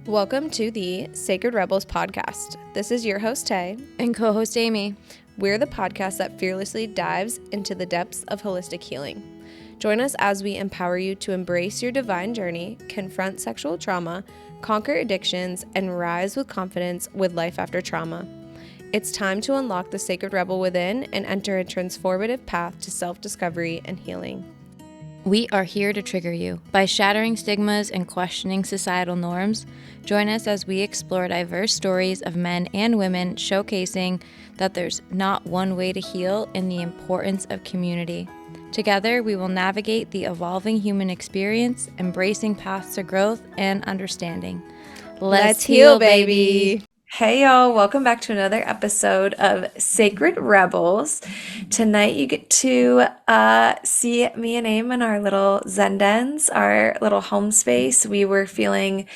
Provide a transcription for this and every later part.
Welcome to the Sacred Rebels podcast. This is your host, Tay. And co-host Amy. We're the podcast that fearlessly dives into the depths of holistic healing. Join us as we empower you to embrace your divine journey, confront sexual trauma, conquer addictions, and rise with confidence with life after trauma. It's time to unlock the sacred rebel within and enter a transformative path to self-discovery and healing. We are here to trigger you. By shattering stigmas and questioning societal norms, join us as we explore diverse stories of men and women showcasing that there's not one way to heal and the importance of community. Together, we will navigate the evolving human experience, embracing paths to growth and understanding. Let's heal, baby! Hey y'all, welcome back to another episode of Sacred Rebels. Tonight you get to see me and Aim in our little Zen dens, our little home space. We were feeling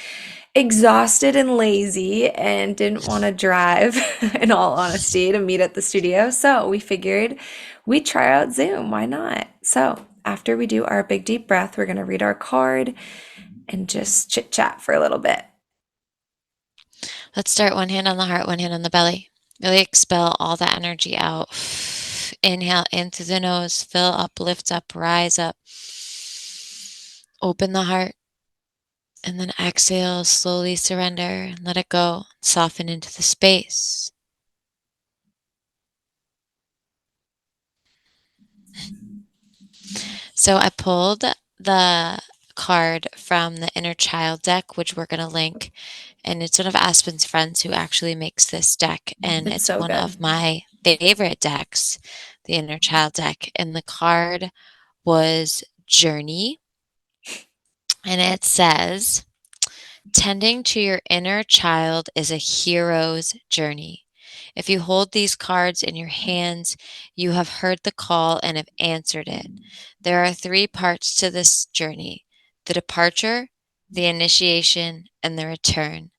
exhausted and lazy and didn't want to drive, in all honesty, to meet at the studio. So we figured we'd try out Zoom. Why not? So after we do our big deep breath, we're going to read our card and just chit chat for a little bit. Let's start one hand on the heart, one hand on the belly. Really expel all that energy out. Inhale in through the nose, fill up, lift up, rise up. Open the heart. And then exhale, slowly surrender and let it go. Soften into the space. So I pulled the card from the Inner Child deck, which we're going to link. And it's one of Aspen's friends who actually makes this deck. And it's so one good. of my favorite decks, the Inner Child deck. And the card was Journey. And it says, tending to your inner child is a hero's journey. If you hold these cards in your hands, you have heard the call and have answered it. There are 3 parts to this journey: the departure, the initiation, and the return.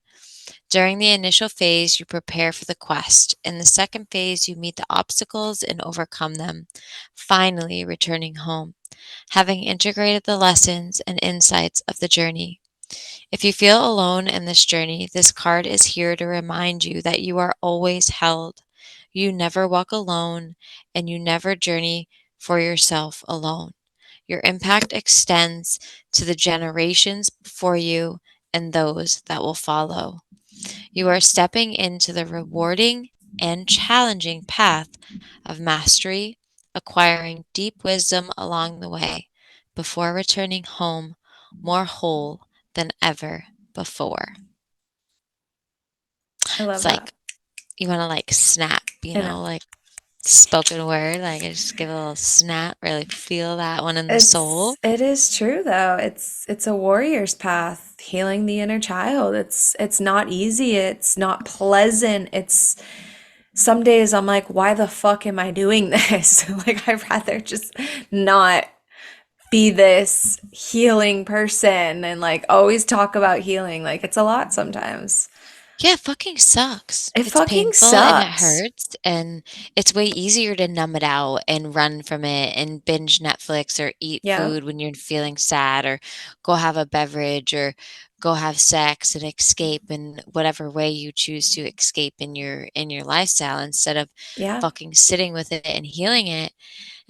During the initial phase, you prepare for the quest. In the second phase, you meet the obstacles and overcome them, finally returning home, having integrated the lessons and insights of the journey. If you feel alone in this journey, this card is here to remind you that you are always held. You never walk alone, and you never journey for yourself alone. Your impact extends to the generations before you and those that will follow. You are stepping into the rewarding and challenging path of mastery, acquiring deep wisdom along the way, before returning home more whole than ever before. I love It's that. like you want to like snap, I know. like spoken word, like just give a little snap, really feel that one in the soul. It is true though. It's a warrior's path, healing the inner child. It's not easy. It's not pleasant. It's some days I'm like, why the fuck am I doing this? Like I'd rather just not be this healing person and like always talk about healing. Like it's a lot sometimes. Yeah, it fucking sucks. It It's fucking painful and it sucks. hurts, and it's way easier to numb it out and run from it and binge Netflix or eat Yeah. food when you're feeling sad, or go have a beverage, or go have sex and escape in whatever way you choose to escape in your lifestyle, instead of Yeah. fucking sitting with it and healing it.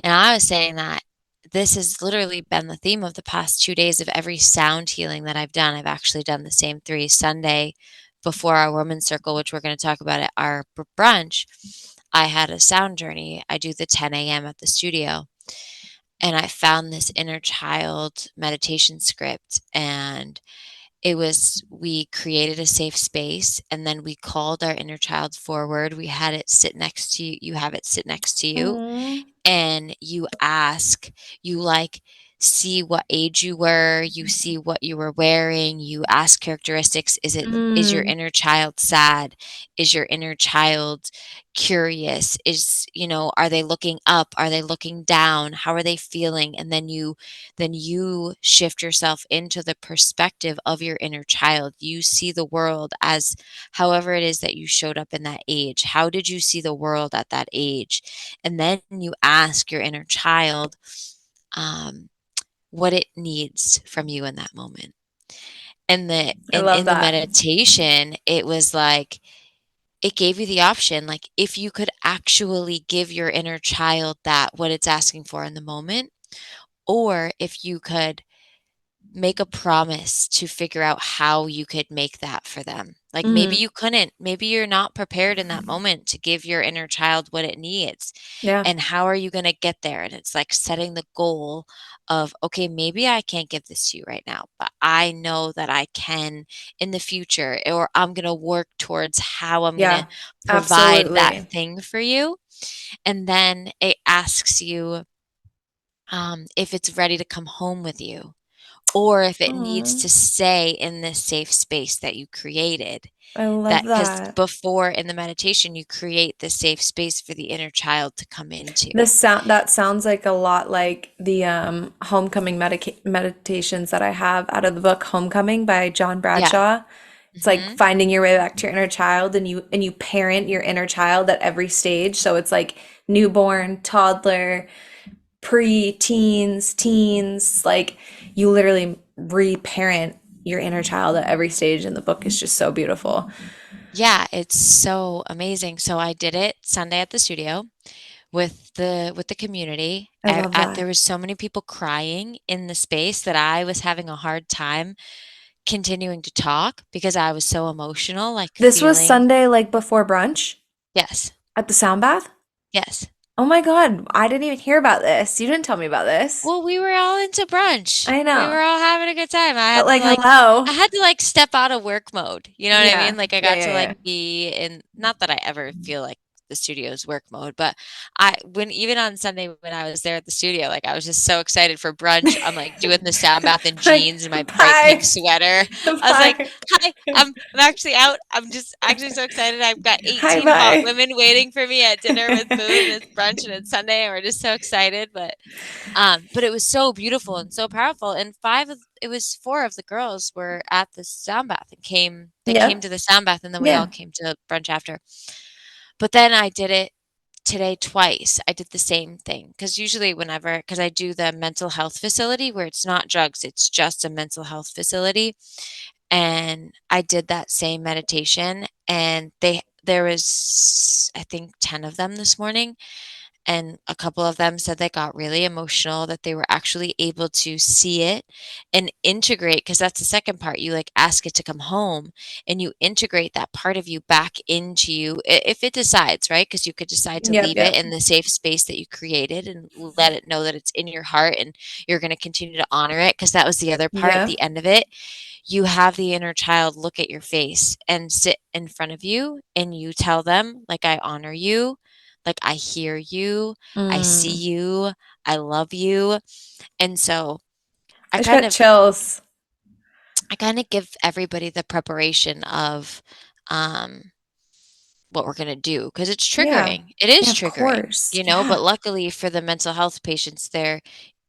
And I was saying that this has literally been the theme of the past 2 days of every sound healing that I've done. I've actually done the same 3. Sunday, before our women's circle, which we're going to talk about at our brunch, I had a sound journey. I do the 10 a.m. at the studio. And I found this inner child meditation script, and we created a safe space, and then we called our inner child forward. We had it sit next to you. You have it sit next to you. Aww. And you ask, you like see what age you were, you see what you were wearing, you ask characteristics. Is your inner child sad? Is your inner child curious? Are they looking up? Are they looking down? How are they feeling? And then you shift yourself into the perspective of your inner child. You see the world as however it is that you showed up in that age. How did you see the world at that age? And then you ask your inner child what it needs from you in that moment. And the I and love in the that. meditation, it was like it gave you the option, like, if you could actually give your inner child that what it's asking for in the moment, or if you could make a promise to figure out how you could make that for them. Like, maybe Hmm. you couldn't. Maybe you're not prepared in that moment to give your inner child what it needs. Yeah. And how are you gonna get there? And it's like setting the goal of, "Okay, maybe I can't give this to you right now, but I know that I can in the future, or I'm gonna work towards how I'm gonna Yeah. provide that Absolutely. thing for you." And then it asks you, if it's ready to come home with you, or if it needs Oh, to stay in this safe space that you created. I love That because that. before in the meditation, you create the safe space for the inner child to come into. This sound that sounds like a lot like the homecoming meditations that I have out of the book Homecoming by John Yeah. Bradshaw. It's like Mhm. finding your way back to your inner child, and you parent your inner child at every stage. So it's like newborn, toddler, pre-teens, teens, like you literally reparent your inner child at every stage, and the book is just so beautiful. Yeah, it's so amazing. So I did it Sunday at the studio with the community. I love There that. was so many people crying in the space that I was having a hard time continuing to talk because I was so emotional, like, This was feeling. Sunday, like before brunch Yes. at the sound bath. Yes. Oh my God, I didn't even hear about this. You didn't tell me about this. Well, we were all into brunch. I We know. were all having a good time. But like, hello. I had to, like, step out of work mode, you know what I Yeah. mean? Like, I Yeah, got to, yeah, like, yeah. be in, not that I ever feel like the studio's work mode, but I when even on Sunday when I was there at the studio, like, I was just so excited for brunch. I'm, like, doing the sound bath in Like, jeans and my bright pink bye. sweater. I was like, Bye. "Hi, I'm actually out. I'm just actually so excited. I've got Hi, 18 hot bye. women waiting for me at dinner with food, and it's brunch, and it's Sunday, and we're just so excited." But it was so beautiful and so powerful. And it was four of the girls were at the sound bath and they Yeah. came to the sound bath, and then we all Yeah. came to brunch after. But then I did it today twice. I did the same thing because usually because I do the mental health facility where it's not drugs, it's just a mental health facility. And I did that same meditation, and there was, I think, 10 of them this morning, and a couple of them said they got really emotional, that they were actually able to see it and integrate, because that's the second part. You, like, ask it to come home, and you integrate that part of you back into you, if it decides, right? Because you could decide to Yep. leave it Yep. in the safe space that you created and let it know that it's in your heart, and you're going to continue to honor it, because that was the other part at Yeah. the end of it. You have the inner child look at your face and sit in front of you, and you tell them, like, I honor you, like, I hear you, I see Mm. you, I love you. And so I I just kind got of chills. I kind of give everybody the preparation of um what we're going to do, because it's Yeah. triggering. It is Yeah, of triggering, course. Yeah. but luckily for the mental health patients, they're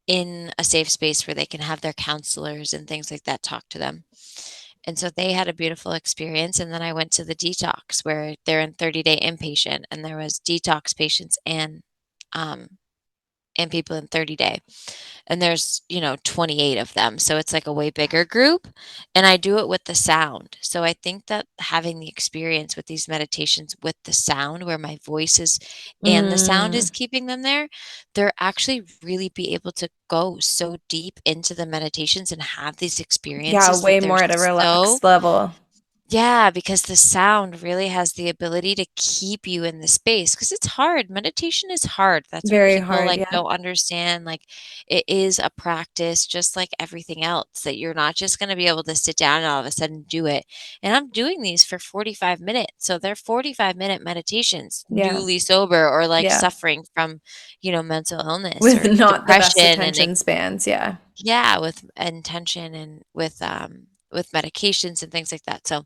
in a safe space where they can have their counselors and things like that talk to them. And so they had a beautiful experience. And then I went to the detox where they're in 30-day inpatient, and there was detox patients um, and people in 30-day. And there's, 28 of them. So it's like a way bigger group. And I do it with the sound. So I think that having the experience with these meditations with the sound, where my voice is and the sound Mm. is keeping them there, they're actually really be able to go so deep into the meditations and have these Yeah, experiences that way they're more at a so. relaxed level. Yeah, because the sound really has the ability to keep you in the space, because it's hard. Meditation is hard. That's what Very people, hard. like, Yeah. don't understand. Like, it is a practice just like everything else, that you're not just going to be able to sit down and all of a sudden do it. And I'm doing these for 45 minutes. So they're 45-minute meditations, Yeah. newly sober or, like, Yeah. suffering from, mental illness With or not the best depression, and attention spans. Yeah. yeah, with intention and with medications and things like that. So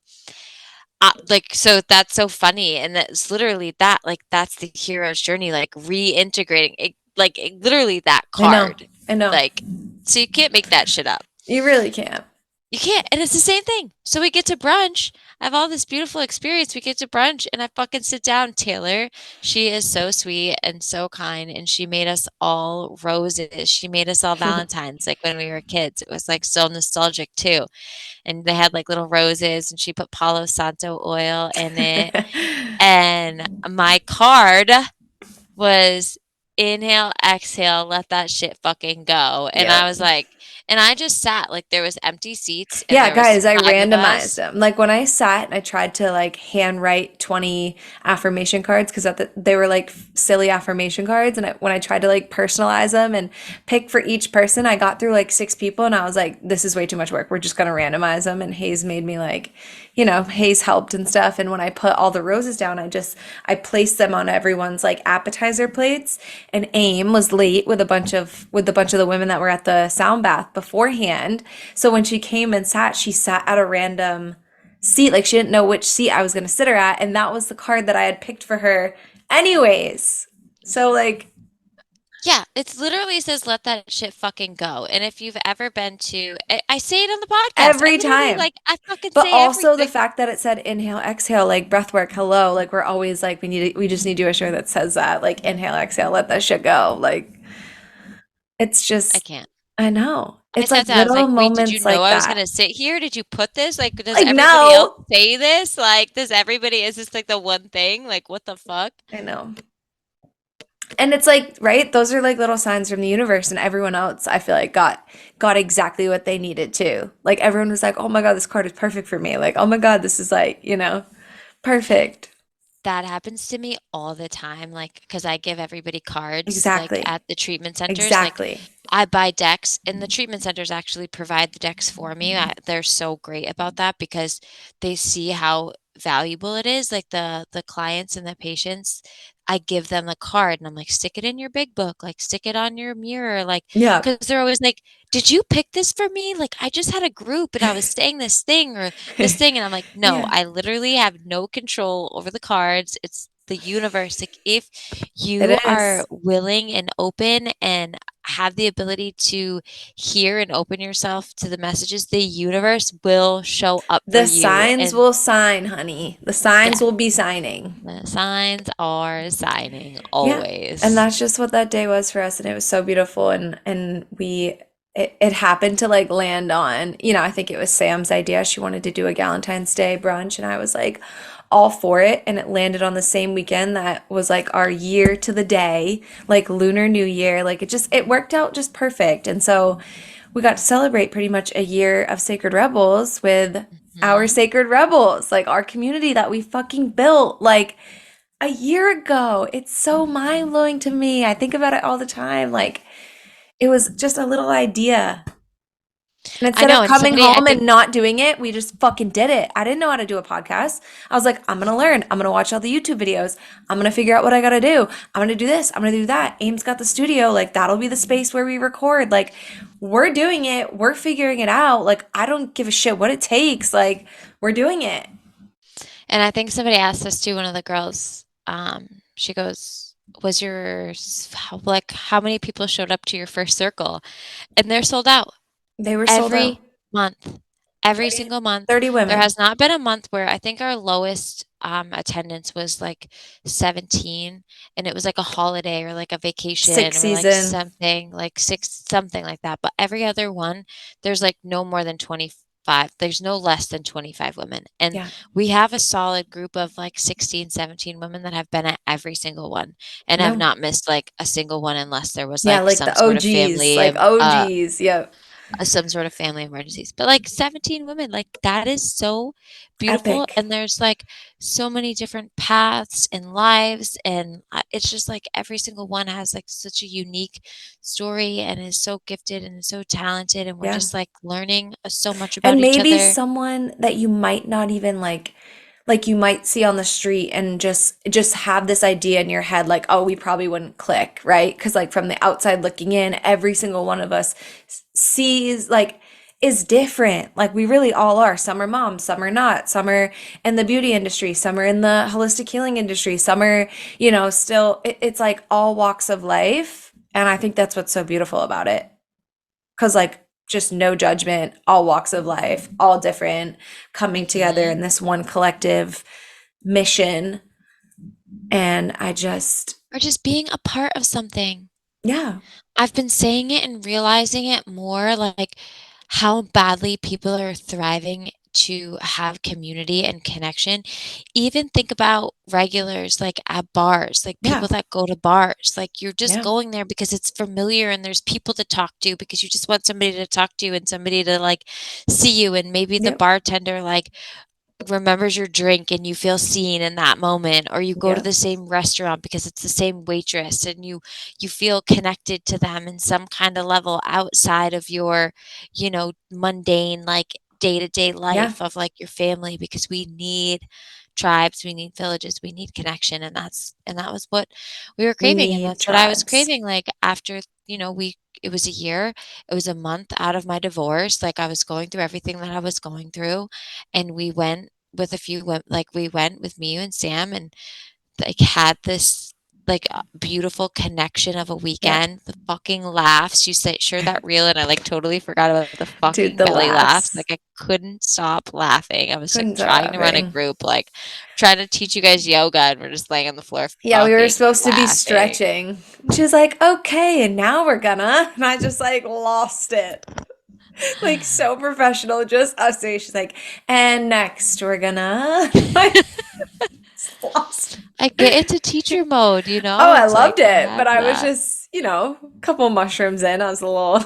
so that's so funny, and that's literally that, like, that's the hero's journey, like, reintegrating it, like, literally that I know. card, I know. like, so you can't make that shit up. You really can't. You can't, and it's the same thing. So we get to brunch. I have all this beautiful experience. We get to brunch and I fucking sit down. Taylor, she is so sweet and so kind. And she made us all roses. She made us all Valentines like when we were kids. It was like so nostalgic too. And they had like little roses and she put Palo Santo oil in it. And my card was inhale, exhale, let that shit fucking go. And I Yep. was like, and I just sat like there was empty seats and Yeah, there was guys, I 5 of randomized us. them. Like when I sat and I tried to like handwrite 20 affirmation cards because they were like silly affirmation cards. And when I tried to like personalize them and pick for each person, I got through like 6 people and I was like, this is way too much work. We're just going to randomize them. And Hayes made me like, Hayes helped and stuff. And when I put all the roses down, I placed them on everyone's like appetizer plates. And Aim was late with a bunch of the women that were at the sound bath beforehand. So when she came and she sat at a random seat. Like she didn't know which seat I was going to sit her at. And that was the card that I had picked for her anyways. So like Yeah, it literally says let that shit fucking go. And if you've ever been to, I say it on the podcast. I every literally time. like, I fucking But say also the everything. fact that it said inhale, exhale, like breath work, hello. Like we're always like, we just need to do a show that says that. Like inhale, exhale, let that shit go. Like it's I just, can't. I know. I It's like sat down, I was little like, wait, did you moments know like I was that. gonna sit here? Did you put this? Like, does Like, everybody else no. say this? Like, does everybody, is this like the one thing? Like, what the fuck? I know. And it's like, right? Those are like little signs from the universe, and everyone else, I feel like, got exactly what they needed too. Like everyone was like, "Oh my God, this card is perfect for me." Like, "Oh my God, this is like, perfect." That happens to me all the time, like, because I give everybody cards, like, Exactly. at the treatment centers, like, Exactly. I buy decks, and the treatment centers actually provide the decks for me. They're so great about that because they see how valuable it is. Like the clients and the patients, I give them the card, and I'm like, stick it in your big book, like stick it on your mirror, like, Yeah. because they're always like, did you pick this for me? Like, I just had a group and I was saying this thing or this thing, and I'm like, no, Yeah. I literally have no control over the cards. It's the universe. Like, if It you are is. willing and open and have the ability to hear and open yourself to the messages, the universe will show up for The you. signs And will sign, honey. The signs yeah, will be signing. the signs are signing Yeah. And always. that's just what that day was for us. And it was so beautiful. And it happened to like land on, I think it was Sam's idea. She wanted to do a Valentine's Day brunch. And I was like all for it. And it landed on the same weekend that was like our year to the day, like Lunar New Year. Like it worked out just perfect. And so we got to celebrate pretty much a year of Sacred Rebels with our Hmm. Sacred Rebels, like our community that we fucking built. Like, a year ago. It's so mind blowing to me. I think about it all the time. Like, it was just a little idea. And I instead of know. And coming somebody, I home think, and not doing it, we just fucking did it. I didn't know how to do a podcast. I was like, I'm going to learn. I'm going to watch all the YouTube videos. I'm going to figure out what I got to do. I'm going to do this. I'm going to do that. Aim's got the studio. Like, that'll be the space where we record. Like, we're doing it. We're figuring it out. Like, I don't give a shit what it takes. Like, we're doing it. and I think somebody asked us too, one of the girls, she goes, was like, how many people showed up to your first circle? And they're sold out. They were sold out. Every month, every 30, single month. 30 There women. has not been a month where I think our lowest attendance was like 17, and it was like a holiday or like a vacation Sixth or like season. something like six, something like that. But every other one, there's like no more than 25. There's no less than 25 women. And Yeah. we have a solid group of like 16, 17 women that have been at every single one and have No. not missed like a single one unless there was Yeah, like like some the sort of OGs, family like OGs. Yep. some sort of family emergencies. But like 17 women, like that is so beautiful. Epic. And there's like so many different paths and lives. And it's just like every single one has like such a unique story and is so gifted and is so talented. And we're Yeah. just like learning so much about And each maybe other. someone that you might not even like you might see on the street and just have this idea in your head like, oh, we probably wouldn't click, right? Because like from the outside looking in, every single one of us sees like is different. Like we really all are. Some are moms, some are not. Some are in the beauty industry, some are in the holistic healing industry, some are, still it's like all walks of life. And I think that's what's so beautiful about it. Cause like just no judgment, all walks of life, all different, coming together Mhm. in this one collective mission. And I just, Or just being a part of something. yeah, I've been saying it and realizing it more, like, how badly people are thriving to have community and connection. Even think about regulars, like, at bars, like, yeah, people that go to bars, like, you're just yeah, going there because it's familiar and there's people to talk to because you just want somebody to talk to and somebody to, like, see you, and maybe the yep, bartender, like, remembers your drink and you feel seen in that moment, or you go to yep, the same restaurant because it's the same waitress and you feel connected to them in some kind of level outside of your, mundane, like, day-to-day yeah. life of, like, your family, because we need tribes, we need villages, we need connection, and that was what we were We craving, and need that's what I was tribes. craving, like, after, we it was a year, it was a month out of my divorce, like, I was going through everything that I was going through, and we went with a few like, we went with me and Sam and, like, had this, like, beautiful connection of a Yep. weekend, the fucking laughs, you said share that reel, and I, like, totally forgot about the Dude, fucking the belly laughs, laughs. like, I couldn't stop laughing, I was, like, Couldn't stop trying to run a laughing. group, like, trying to teach you guys yoga, and we're just laying on the floor Yeah, we were fucking supposed to be laughing. stretching. She's like, okay, and now we're gonna. And I just like lost it. Like so professional, just us two. She's like, and next we're gonna. I just lost. I get into teacher mode, Oh, I it's like, loved I it, have but I was that. just, a couple mushrooms in. I was a little,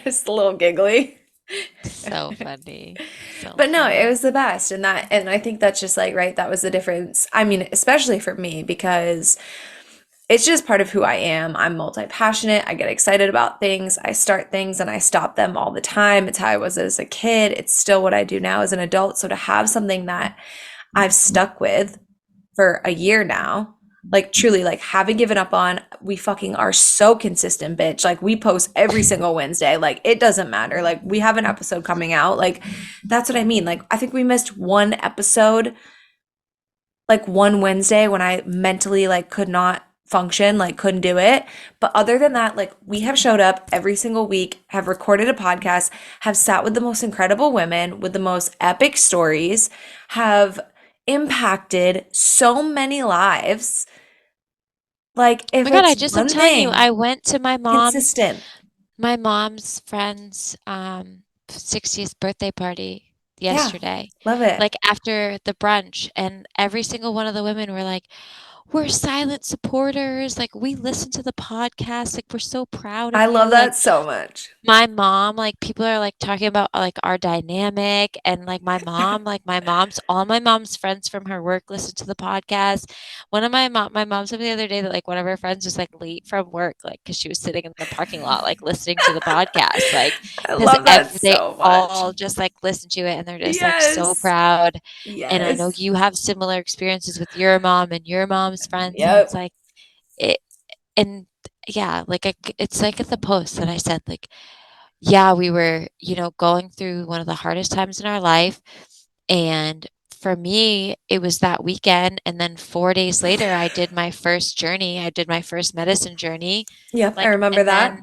just a little giggly. So funny. So But no, it funny. was the best. And I think that's just like, right, that was the difference. I mean, especially for me, because it's just part of who I am. I'm multi-passionate. I get excited about things. I start things and I stop them all the time. It's how I was as a kid. It's still what I do now as an adult. So to have something that I've stuck with for a year now, like truly, like haven't given up on, we fucking are so consistent, bitch. Like we post every single Wednesday. Like it doesn't matter. Like we have an episode coming out. Like that's what I mean. Like I think we missed one episode, like one Wednesday when I mentally like could not function, like couldn't do it. But other than that, like we have showed up every single week, have recorded a podcast, have sat with the most incredible women with the most epic stories, have impacted so many lives. Like My if god, it's I'm one telling you, thing, I went to consistent. my mom's friend's 60th birthday party Yeah. yesterday. Love it. Like after the brunch, and every single one of the women were like, "We're silent supporters. Like we listen to the podcast. Like we're so proud of I love you." Like that so much. my mom, like, people are, like, talking about, like, our dynamic, and, like, all my mom's friends from her work listen to the podcast. One of my mom said the other day that, like, one of her friends was, like, late from work, like, because she was sitting in the parking lot, like, listening to the podcast, like, I 'cause love that they so much. all just, like, listen to it, and they're just, like, so Yes. proud, and I know Yes. you have similar experiences with your mom and your mom's friends, and it's, Yep. like, it and yeah, like, it's like at the post that I said, like, yeah, we were, going through one of the hardest times in our life. And for me, it was that weekend. And then 4 days later, I did my first journey. I did my first medicine journey. Yep. I Like, remember that.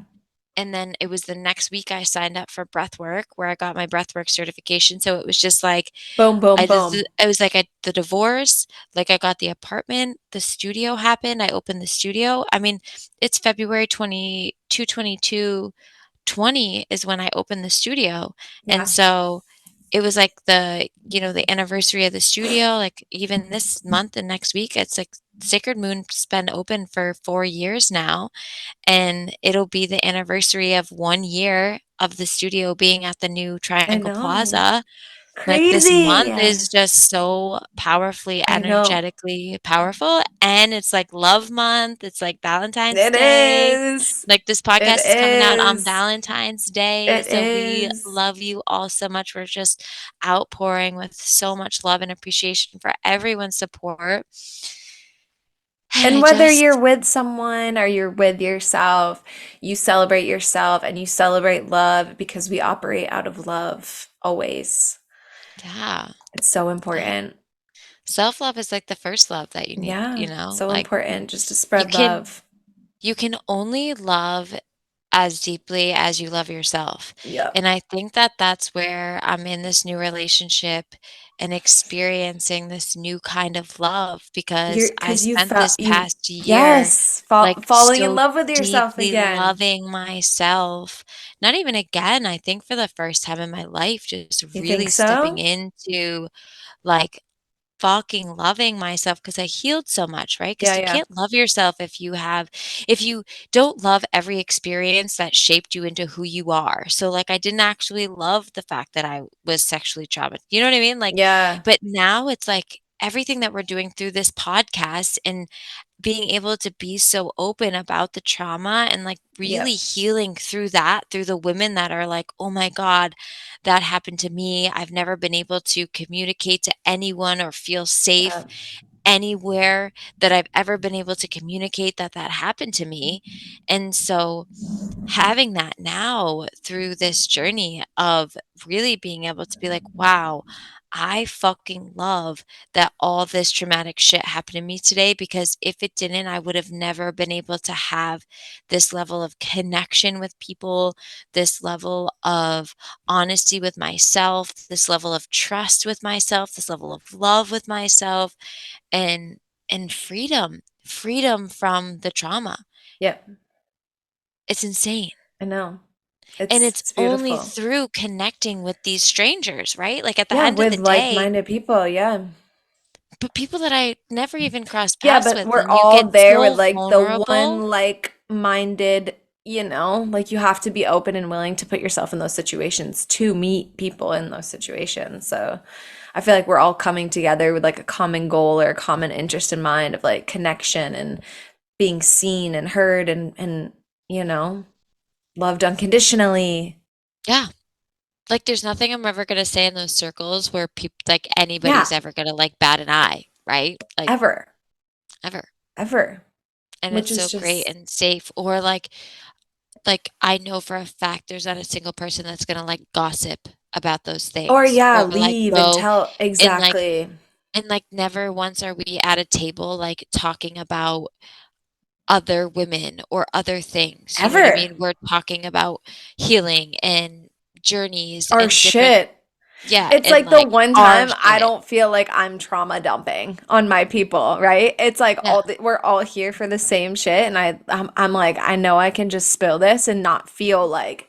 and then it was the next week I signed up for breath work where I got my breath work certification. So it was just like, Boom, boom, I just, boom. it was like the divorce, like I got the apartment, the studio happened. I opened the studio. I mean, it's February 22, 20 is when I opened the studio. And Yeah. so it was like the anniversary of the studio, like even this month and next week, it's like Sacred Moon's been open for 4 years now. And it'll be the anniversary of 1 year of the studio being at the new I Triangle know. Plaza. Like, this Crazy. month is just so powerfully, I know. energetically powerful, and it's, like, love month, it's, like, Valentine's It Day, is. like, this It podcast is coming out on is. Valentine's Day, It so we is. love you all so much, we're just outpouring with so much love and appreciation for everyone's support, and And I whether you're just with someone or you're with yourself and you celebrate love because we operate out of love always. yeah, It's so like, important. self-love is, like, the first love that you need, Yeah. So like, important just to you spread can love. you can only love as deeply as you love yourself. Yep. And I think that that's where I'm in this new relationship and experiencing this new kind of love because You're I because you spent felt this you past year yes, like falling in so love with yourself deeply again. loving myself. Not even again, I think for the first time in my life, just You think really stepping so? into like fucking loving myself because I healed so much, right? Yeah, Because you yeah. can't love yourself if you don't love every experience that shaped you into who you are. So, like, I didn't actually love the fact that I was sexually traumatized. You know what I mean? Like, Yeah. but now it's like everything that we're doing through this podcast and being able to be so open about the trauma and like really Yep. healing through that, through the women that are like, oh my God, that happened to me. I've never been able to communicate to anyone or feel safe Yep. anywhere that I've ever been able to communicate that that happened to me. And so having that now through this journey of really being able to be like, wow, I fucking love that all this traumatic shit happened to me today because if it didn't, I would have never been able to have this level of connection with people, this level of honesty with myself, this level of trust with myself, this level of love with myself and freedom from the trauma. Yep. It's insane. I know. And it's It's only beautiful. through connecting with these strangers, right? Like, at the Yeah, end of the with day, like-minded people, yeah. but people that I never even crossed Yeah, paths but with, we're and you all get there with so like the vulnerable. one like-minded, like you have to be open and willing to put yourself in those situations to meet people in those situations. So I feel like we're all coming together with like a common goal or a common interest in mind of like connection and being seen and heard and you know, loved unconditionally. Yeah. Like, there's nothing I'm ever gonna say in those circles where people like, Yeah, anybody's ever gonna, like, bat an eye, right? Like, ever, ever. ever, And which it's is so great just, and safe. Or, like, I know for a fact there's not a single person that's gonna, like, gossip about those or things yeah, or, like, leave and go tell and, like exactly. and, like, never once are we at a table, like, talking about other women or other things, you know what I Ever. mean? We're talking about healing and journeys Or and different shit. yeah, It's and, like the like, one our time I shit. don't feel like I'm trauma dumping on my people, right? It's like Yeah, we're all here for the same shit, and I'm like I know I can just spill this and not feel like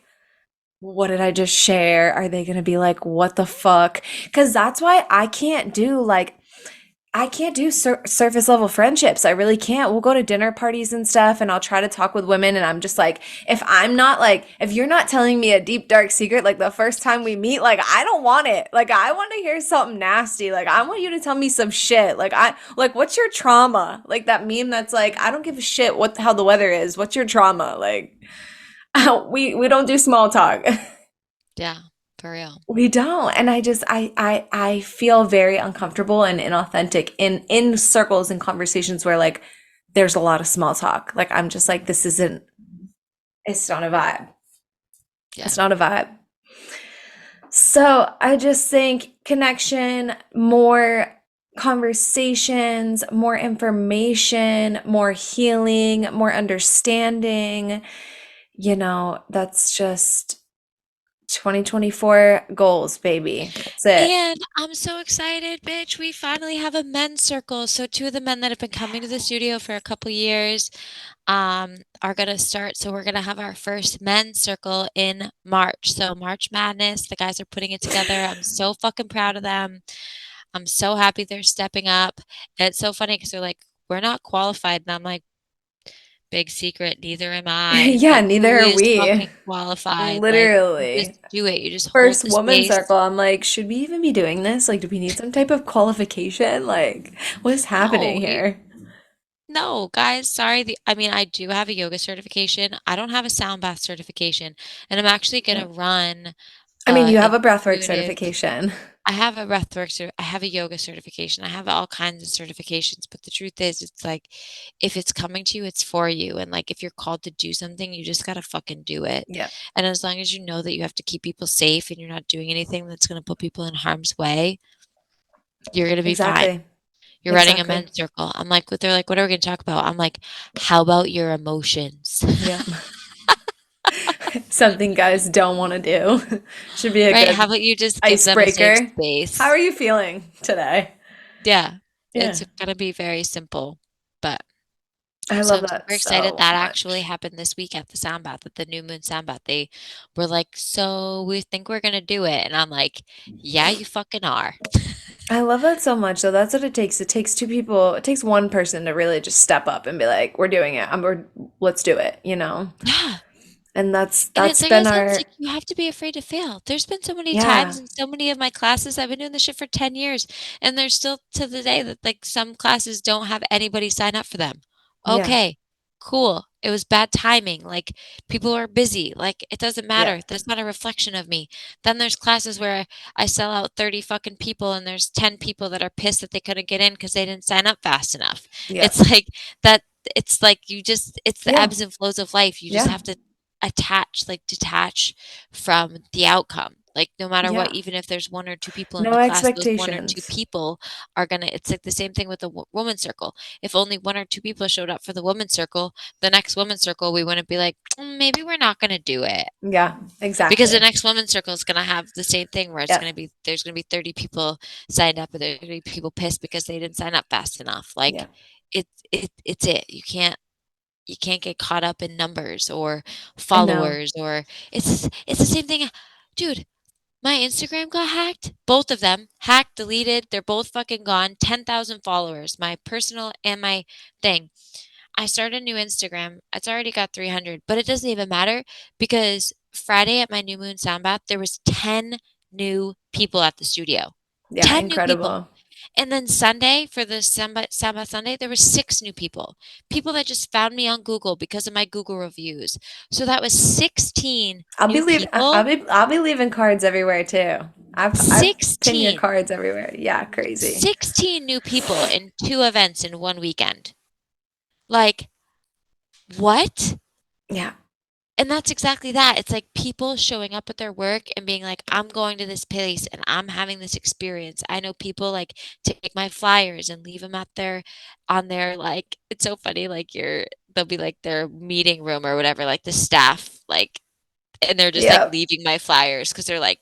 what did I just share? Are they gonna be like what the fuck? Because that's why I can't do surface level friendships. I really can't. We'll go to dinner parties and stuff, and I'll try to talk with women. And I'm just like, if you're not telling me a deep, dark secret, like the first time we meet, like, I don't want it. Like, I want to hear something nasty. Like, I want you to tell me some shit. What's your trauma? Like that meme that's like, I don't give a shit how the weather is. What's your trauma? Like, we don't do small talk. yeah, for real. We don't. And I feel very uncomfortable and inauthentic in circles and conversations where like there's a lot of small talk. Like I'm just like this isn't it's not a vibe. Yeah. It's not a vibe. So I just think connection, more conversations, more information, more healing, more understanding, that's just 2024 goals, baby. That's it. And I'm so excited, bitch. We finally have a men's circle. So 2 of the men that have been coming to the studio for a couple years, are gonna start. So we're gonna have our first men's circle in March. So March Madness, the guys are putting it together. I'm so fucking proud of them. I'm so happy they're stepping up. And it's so funny because 'cause they're like, "We're not qualified." And I'm like, "Big secret, neither am I." Yeah, Like, who neither are is we. fucking qualified? Like, you just Literally. do it. You just hold First the woman space. circle. I'm like, should we even be doing this? Like, do we need some type of qualification? Like, what is happening No, here? no, guys, sorry. I mean, I do have a yoga certification. I don't have a sound bath certification, and I'm actually Yeah. gonna run I mean, you have a breathwork intuitive. certification. I have a I have a yoga certification. I have all kinds of certifications, but the truth is, it's like if it's coming to you, it's for you. And like if you're called to do something, you just gotta fucking do it. Yeah, And as long as you know that you have to keep people safe and you're not doing anything that's gonna put people in harm's way, you're gonna be fine. exactly. You're running a Exactly. men's circle. I'm like, what they're like, what are we gonna talk about? I'm like, how about your emotions? Yep. Something guys don't want to do. Should be a Right? How good about you just give them a safe icebreaker. How space? are you feeling today? Yeah, Yeah. it's gonna be very simple, but I so love I'm that super excited. so That actually much. happened this week at the sound bath, at the New Moon sound bath. They were like, "So we think we're gonna do it," and I'm like, "Yeah, you fucking are." I love that so much. So that's what it takes. It takes two people, it takes one person to really just step up and be like, we're doing it. Let's do it, you know? Yeah. And that's And it's that's like I been said, it's like our you have to be afraid to fail. There's been so many times yeah. in so many of my classes, I've been doing this shit for 10 years, and there's still to the day that like some classes don't have anybody sign up for them. Yeah. Okay, cool. It was bad timing. Like people are busy. Like it doesn't Yeah. matter. That's not a reflection of me. Then there's classes where I sell out 30 fucking people and there's 10 people that are pissed that they couldn't get in because they didn't sign up fast enough. Yeah. It's like that it's like it's the Yeah. ebbs and flows of life. You just Yeah. have to detach from the outcome. Like no matter what, Yeah. even if there's one or two people in No the class, those one or two expectations. people are gonna. It's like the same thing with the woman's circle. If only one or two people showed up for the woman's circle, the next woman's circle, we wouldn't be like, maybe we're not gonna do it Yeah, because the exactly. next women's circle is gonna have the same thing where it's Yeah. gonna be there's gonna be 30 people signed up, and there's gonna be people pissed because they didn't sign up fast enough. Yeah. Like it's it. You can't get caught up in numbers or I know. followers or it's the same thing. Dude, my Instagram got hacked. Both of them hacked, deleted. They're both fucking gone. 10,000 followers, my personal and my thing. I started a new Instagram. It's already got 300, but it doesn't even matter because Friday at my New Moon Sound Bath, there was 10 new people at the studio. Yeah, 10 new people. incredible. And then Sunday for the Samba Sunday, there were 6 new people. People that just found me on Google because of my Google reviews. So that was 16 new people. I'll be leaving cards everywhere too. I've pinned your 16. cards everywhere. Yeah, crazy. 16 new people in 2 events in 1 weekend. Like, what? Yeah. And that's exactly that. It's like people showing up at their work and being like, I'm going to this place and I'm having this experience. I know people like take my flyers and leave them at their on their like it's so funny, like they'll be like their meeting room or whatever, like the staff, like and they're just like Yeah. leaving my flyers because they're like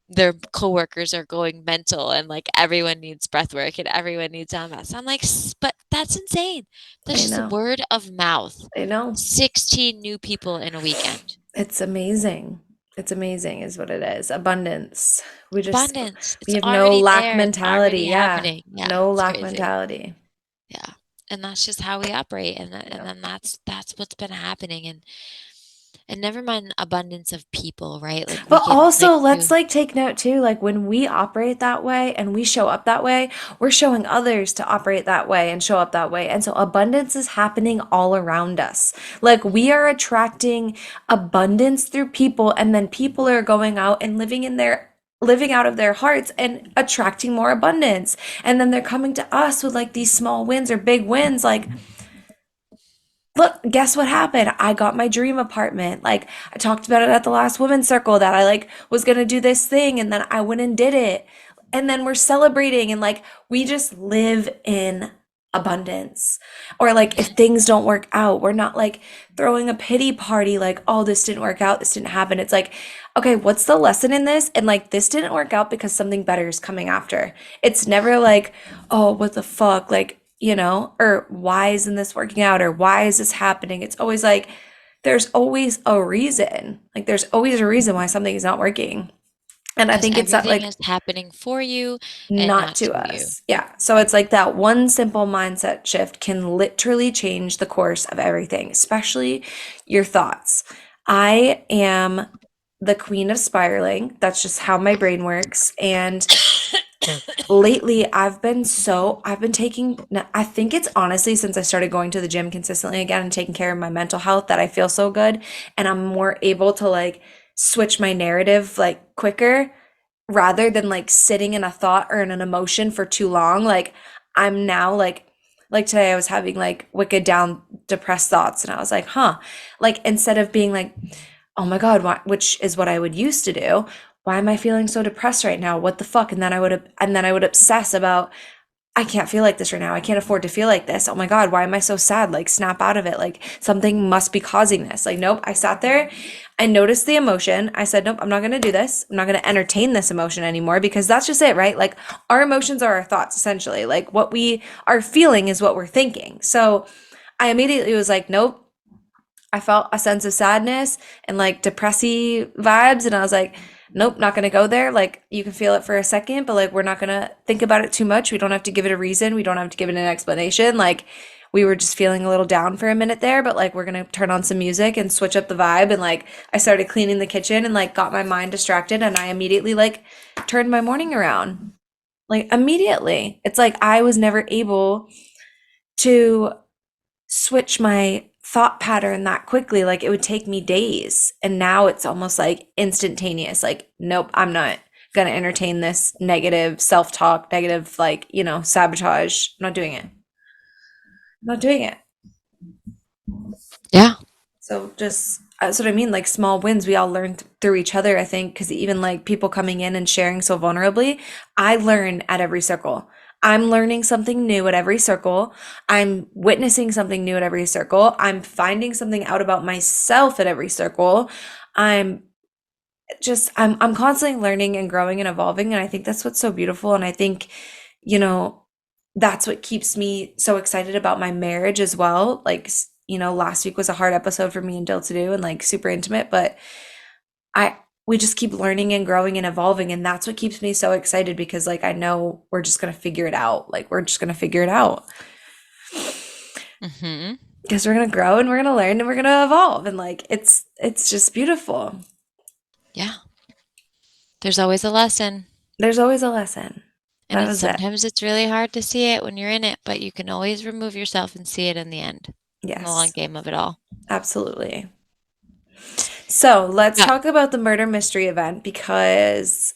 their coworkers are going mental and like everyone needs breath work and everyone needs MS. I'm like, But that's insane. That's I just know. word of mouth. I know. 16 new people in a weekend. It's amazing. It's amazing is what it is. Abundance. Abundance. We It's have no already lack there. It's mentality. already Yeah. happening. Yeah, No it's lack crazy. mentality. Yeah. And that's just how we operate. And Yeah. then that's what's been happening. And never mind abundance of people, right? Like we But can like also, let's do like take note too, like when we operate that way and we show up that way, we're showing others to operate that way and show up that way. And so abundance is happening all around us. Like we are attracting abundance through people, and then people are going out and living out of their hearts and attracting more abundance. And then they're coming to us with like these small wins or big wins, like look, guess what happened? I got my dream apartment. Like I talked about it at the last women's circle that I like was going to do this thing and then I went and did it. And then we're celebrating and like we just live in abundance. Or like if things don't work out, we're not like throwing a pity party like, "Oh, this didn't work out. This didn't happen." It's like, "Okay, what's the lesson in this?" And like this didn't work out because something better is coming after. It's never like, "Oh, what the fuck?" Like or why isn't this working out? Or why is this happening? It's always like, there's always a reason. Like, there's always a reason why something is not working. And I because think it's that, everything like, is happening for you and not not to to you. us. Yeah. So it's like that one simple mindset shift can literally change the course of everything, especially your thoughts. I am the queen of spiraling. That's just how my brain works. And lately I've been taking, I think it's honestly since I started going to the gym consistently again and taking care of my mental health that I feel so good and I'm more able to like switch my narrative like quicker rather than like sitting in a thought or in an emotion for too long. Like I'm now like today I was having like wicked down depressed thoughts and I was like, huh, like instead of being like, oh my God, which is what I would used to do. Why am I feeling so depressed right now? What the fuck? And then I would obsess about I can't feel like this right now. I can't afford to feel like this. Oh my God, why am I so sad? Like, snap out of it. Like, something must be causing this. Like, nope. I sat there. I noticed the emotion. I said, nope, I'm not going to do this. I'm not going to entertain this emotion anymore because that's just it, right? Like, our emotions are our thoughts, essentially. Like, what we are feeling is what we're thinking. So I immediately was like, nope. I felt a sense of sadness and like depressy vibes. And I was like, nope, not going to go there. Like, you can feel it for a second, but like, we're not going to think about it too much. We don't have to give it a reason. We don't have to give it an explanation. Like, we were just feeling a little down for a minute there, but like, we're going to turn on some music and switch up the vibe. And like, I started cleaning the kitchen and like got my mind distracted. And I immediately like turned my morning around. Like, immediately. It's like I was never able to switch my thought pattern that quickly. Like, it would take me days. And now it's almost like instantaneous. Like, nope, I'm not going to entertain this negative self talk, negative, like, sabotage. I'm not doing it. I'm not doing it. Yeah. So just that's what I mean. Like, small wins, we all learn through each other, I think, because even like people coming in and sharing so vulnerably, I learn at every circle. I'm learning something new at every circle. I'm witnessing something new at every circle. I'm finding something out about myself at every circle. I'm I'm constantly learning and growing and evolving. And I think that's what's so beautiful. And I think, you know, that's what keeps me so excited about my marriage as well. Like, last week was a hard episode for me and Dill to do and like super intimate, but I we just keep learning and growing and evolving, and that's what keeps me so excited because like I know we're just gonna figure it out. Like, we're just gonna figure it out Hmm. because we're gonna grow and we're gonna learn and we're gonna evolve, and like it's just beautiful. Yeah. There's always a lesson. There's always a lesson. And That it's was it. sometimes it's really hard to see it when you're in it, but you can always remove yourself and see it in the end, in the long Yes, game of it all. absolutely. So let's Yeah. talk about the murder mystery event because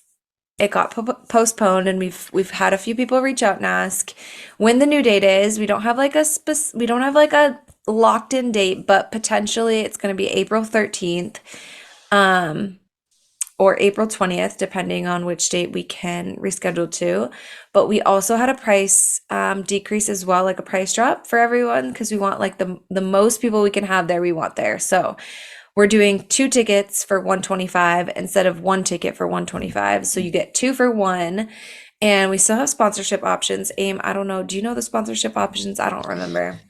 it got postponed, and we've had a few people reach out and ask when the new date is. We don't have like we don't have like a locked in date, but potentially it's going to be April 13th, um or April 20th, depending on which date we can reschedule to. But we also had a price decrease as well, like a price drop for everyone, because we want like the most people we can have there, we want there. So we're doing two tickets for 125 instead of one ticket for 125. So you get two for one. And we still have sponsorship options. Aim, I don't know. Do you know the sponsorship options? I don't remember.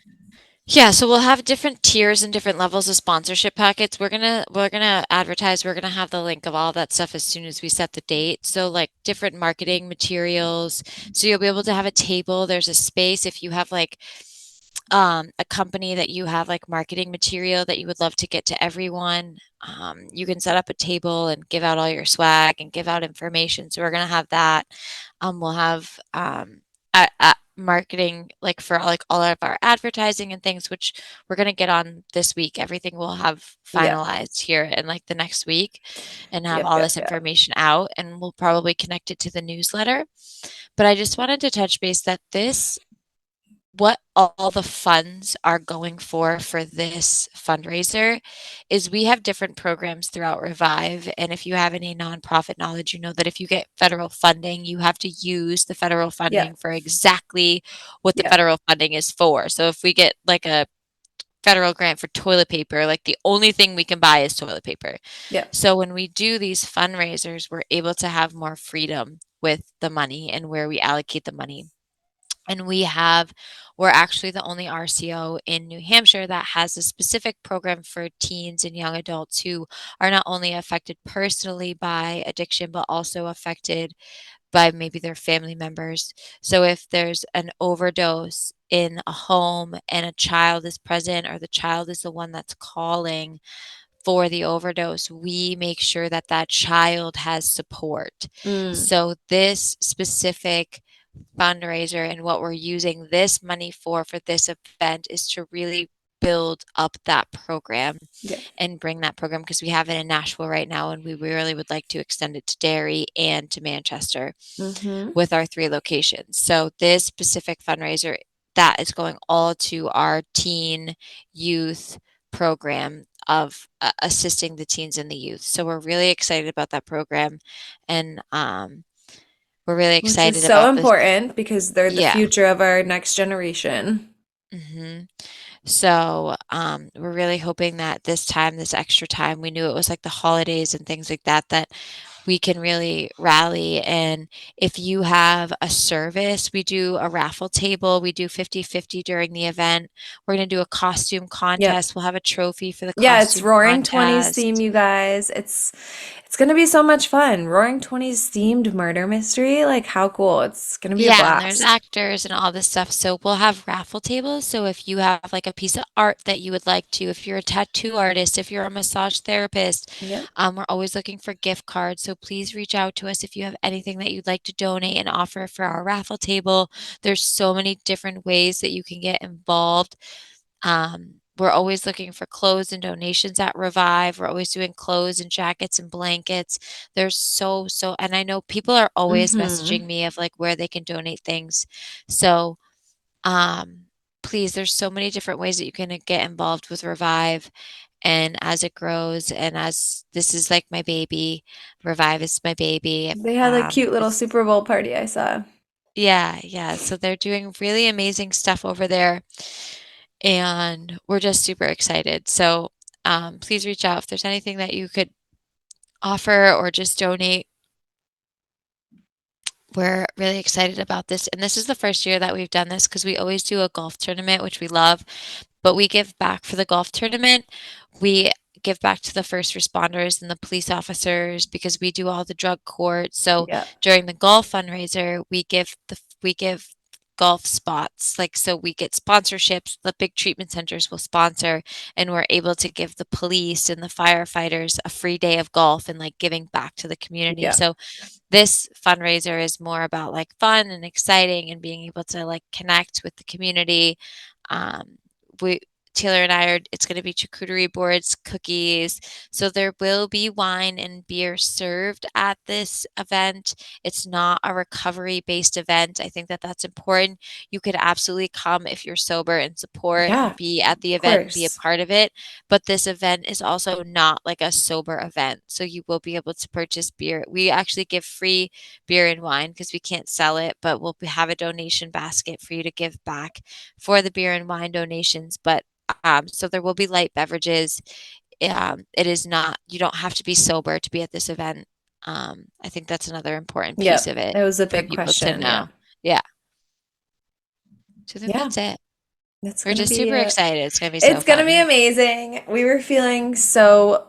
Yeah, so we'll have different tiers and different levels of sponsorship packets. We're gonna advertise, we're gonna have the link of all that stuff as soon as we set the date. So like different marketing materials. So you'll be able to have a table. There's a space if you have like a company that you have like marketing material that you would love to get to everyone. You can set up a table and give out all your swag and give out information. So we're gonna have that. We'll have marketing like for like all of our advertising and things, which we're gonna get on this week. Everything will have Yep. finalized here in like the next week and have Yep. all Yep. this Yep. information out, and we'll probably connect it to the newsletter. But I just wanted to touch base that this what all the funds are going for this fundraiser is we have different programs throughout Revive. And if you have any nonprofit knowledge, you know that if you get federal funding, you have to use the federal funding Yep. for exactly what the Yep. federal funding is for. So if we get like a federal grant for toilet paper, like the only thing we can buy is toilet paper. Yep. So when we do these fundraisers, we're able to have more freedom with the money and where we allocate the money. And we're actually the only RCO in New Hampshire that has a specific program for teens and young adults who are not only affected personally by addiction, but also affected by maybe their family members. So if there's an overdose in a home and a child is present, or the child is the one that's calling for the overdose, we make sure that that child has support. Mm. So this specific fundraiser and what we're using this money for this event is to really build up that program Yep. and bring that program, because we have it in Nashville right now and we really would like to extend it to Derry and to Manchester Mm-hmm. with our three locations. So this specific fundraiser, that is going all to our teen youth program of assisting the teens and the youth. So we're really excited about that program, and we're really Which is excited so about this. important because they're the Yeah. future of our next generation. hmm So, we're really hoping that this time, this extra time, we knew it was like the holidays and things like that, that we can really rally. And if you have a service, we do a raffle table. We do 50-50 during the event. We're going to do a costume Yep. contest. We'll have a trophy for the Yeah, it's costume Roaring Twenties theme, contest. you guys. It's gonna be so much fun. Roaring Twenties themed murder mystery. Like how cool. It's gonna be a Yeah, and there's blast. actors and all this stuff. So we'll have raffle tables. So if you have like a piece of art that you would like to, if you're a tattoo artist, if you're a massage therapist, Yep. we're always looking for gift cards. So please reach out to us if you have anything that you'd like to donate and offer for our raffle table. There's so many different ways that you can get involved. We're always looking for clothes and donations at Revive. We're always doing clothes and jackets and blankets. There's so, and I know people are always Mm-hmm. messaging me of like where they can donate things. So, um, please, there's so many different ways that you can get involved with Revive. And as it grows, and as this is like my baby, Revive is my baby. They had a cute little It's Super Bowl party I saw. yeah, yeah. So they're doing really amazing stuff over there, and we're just super excited. So, please reach out if there's anything that you could offer or just donate. We're really excited about this. And this is the first year that we've done this because we always do a golf tournament, which we love, but we give back for the golf tournament. We give back to the first responders and the police officers because we do all the drug court. So Yep. during the golf fundraiser, we give golf spots. Like so we get sponsorships, the big treatment centers will sponsor, and we're able to give the police and the firefighters a free day of golf and like giving back to the community. Yep. So this fundraiser is more about like fun and exciting and being able to like connect with the community. Um, we Taylor and I are it's going to be charcuterie boards, cookies. So there will be wine and beer served at this event. It's not a recovery based event. I think that that's important. You could absolutely come if you're sober and support Yeah, and be at the of event and be a course. part of it. But this event is also not like a sober event. So you will be able to purchase beer. We actually give free beer and wine because we can't sell it, but we'll have a donation basket for you to give back for the beer and wine donations. But so there will be light beverages. It is not, you don't have to be sober to be at this event. I think that's another important piece Yep. of it It was a for big people to question. Yeah. know. Yeah. So I think Yeah. that's it. It's We're gonna just be super excited. It's going to be so it's gonna be fun. amazing. We were feeling so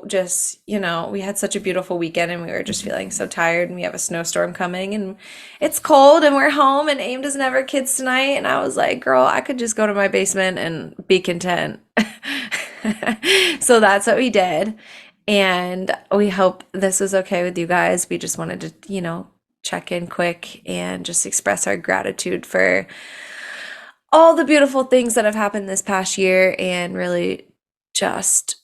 just, we had such a beautiful weekend and we were just feeling so tired and we have a snowstorm coming and it's cold and we're home and Aim doesn't have her kids tonight and I was like, girl, I could just go to my basement and be content. So that's what we did. And we hope this was okay with you guys. We just wanted to, check in quick and just express our gratitude for all the beautiful things that have happened this past year and really just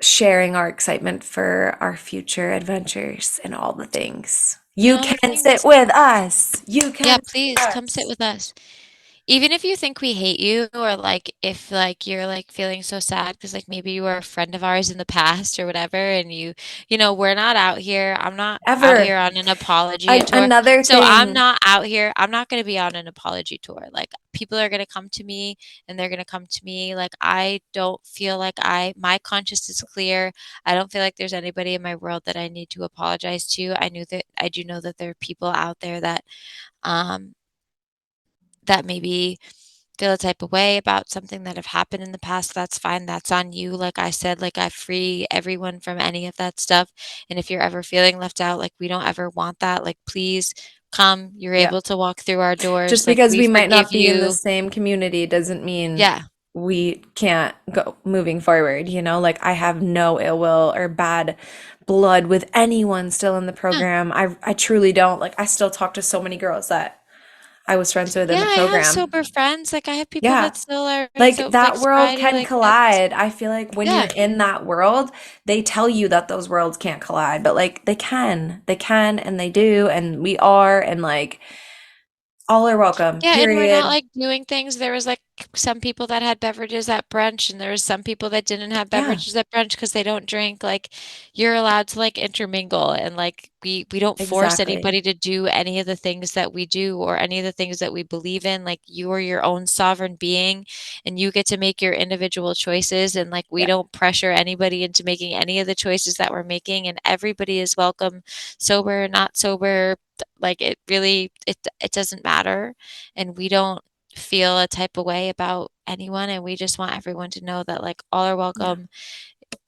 sharing our excitement for our future adventures and all the things. And You all the can sit things. with us. You Yeah, can sit with please come sit us. with us. Even if you think we hate you or like if like you're like feeling so sad because like maybe you were a friend of ours in the past or whatever and we're not out here. I'm not out Ever. here on an apology tour. Another So I'm thing, not out here. I'm not going to be on an apology tour. Like people are going to come to me and they're going to come to me. Like I don't feel like my conscience is clear. I don't feel like there's anybody in my world that I need to apologize to. I do know that there are people out there um that maybe feel a type of way about something that have happened in the past, that's fine. That's on you. Like I said, like I free everyone from any of that stuff. And if you're ever feeling left out, like we don't ever want that. Like please come. You're yeah. able to walk through our doors. Just Like because we we might forgive not be in the you. same community doesn't mean Yeah. we can't go moving forward, Like I have no ill will or bad blood with anyone still in the Yeah. program. I truly don't. Like I still talk to so many girls that I was friends with in Yeah, the I have program. sober friends. Like I have people Yeah. that still are Like so like that world sobriety. can Like that's collide. I feel like when you're yeah. in that world, they tell you that those worlds can't collide, but like they can. They can and they do and we are and like all are welcome. Yeah, and we're not Period. like doing things. There was like some people that had beverages at brunch, and there was some people that didn't have Yeah, beverages at brunch because they don't drink. Like, you're allowed to like intermingle, and like we don't force exactly. anybody to do any of the things that we do or any of the things that we believe in. Like, you are your own sovereign being, and you get to make your individual choices. And like, we Yeah, don't pressure anybody into making any of the choices that we're making, and everybody is welcome, sober, not sober. Like, it really, it doesn't matter, and we don't feel a type of way about anyone, and we just want everyone to know that like all are yeah, welcome,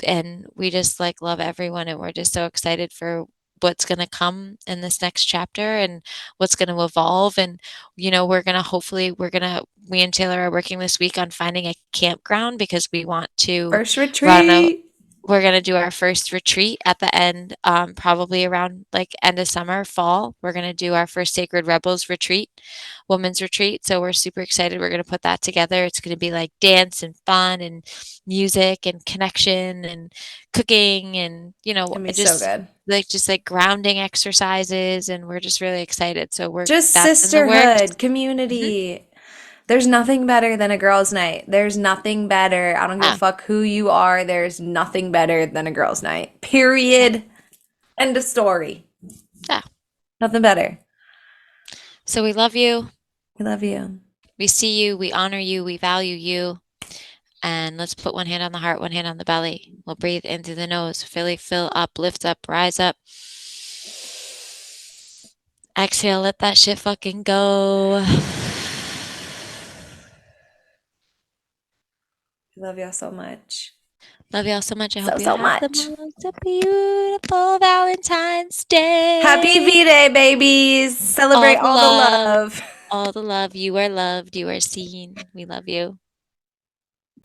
and we just like love everyone, and we're just so excited for what's going to come in this next chapter and what's going to evolve. And we're going to hopefully we're going to me and Taylor are working this week on finding a campground because we want to first run a retreat. we're going to do our first retreat at the end, probably around like end of summer, fall. We're going to do our first Sacred Rebels retreat, women's retreat. So we're super excited. We're going to put that together. It's going to be like dance and fun and music and connection and cooking and, Gonna be so just good. like grounding exercises. And we're just really excited. So Just that's in the works. sisterhood, Mhm. community. There's nothing better than a girls' night. There's nothing better. I don't give a Yeah. fuck who you are. There's nothing better than a girls' night. Yeah. Period. End of story. Yeah. Nothing better. So we love you. We love you. We see you. We honor you. We value you. And let's put one hand on the heart, one hand on the belly. We'll breathe in through the nose. Fill up, lift up, rise up. Exhale, let that shit fucking go. We love y'all so much. Love y'all so much. I So, hope you so have the much. most beautiful Valentine's Happy Day. V Day, babies. All Celebrate the all the love, love. all the love. You are loved. You are seen. We love you.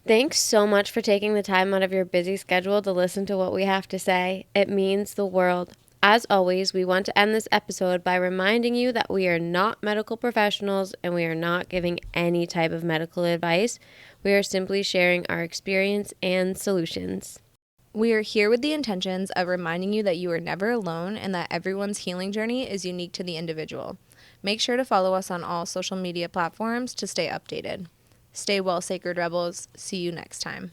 Thanks so much for taking the time out of your busy schedule to listen to what we have to say. It means the world. As always, we want to end this episode by reminding you that we are not medical professionals and we are not giving any type of medical advice. We are simply sharing our experience and solutions. We are here with the intentions of reminding you that you are never alone and that everyone's healing journey is unique to the individual. Make sure to follow us on all social media platforms to stay updated. Stay well, Sacred Rebels. See you next time.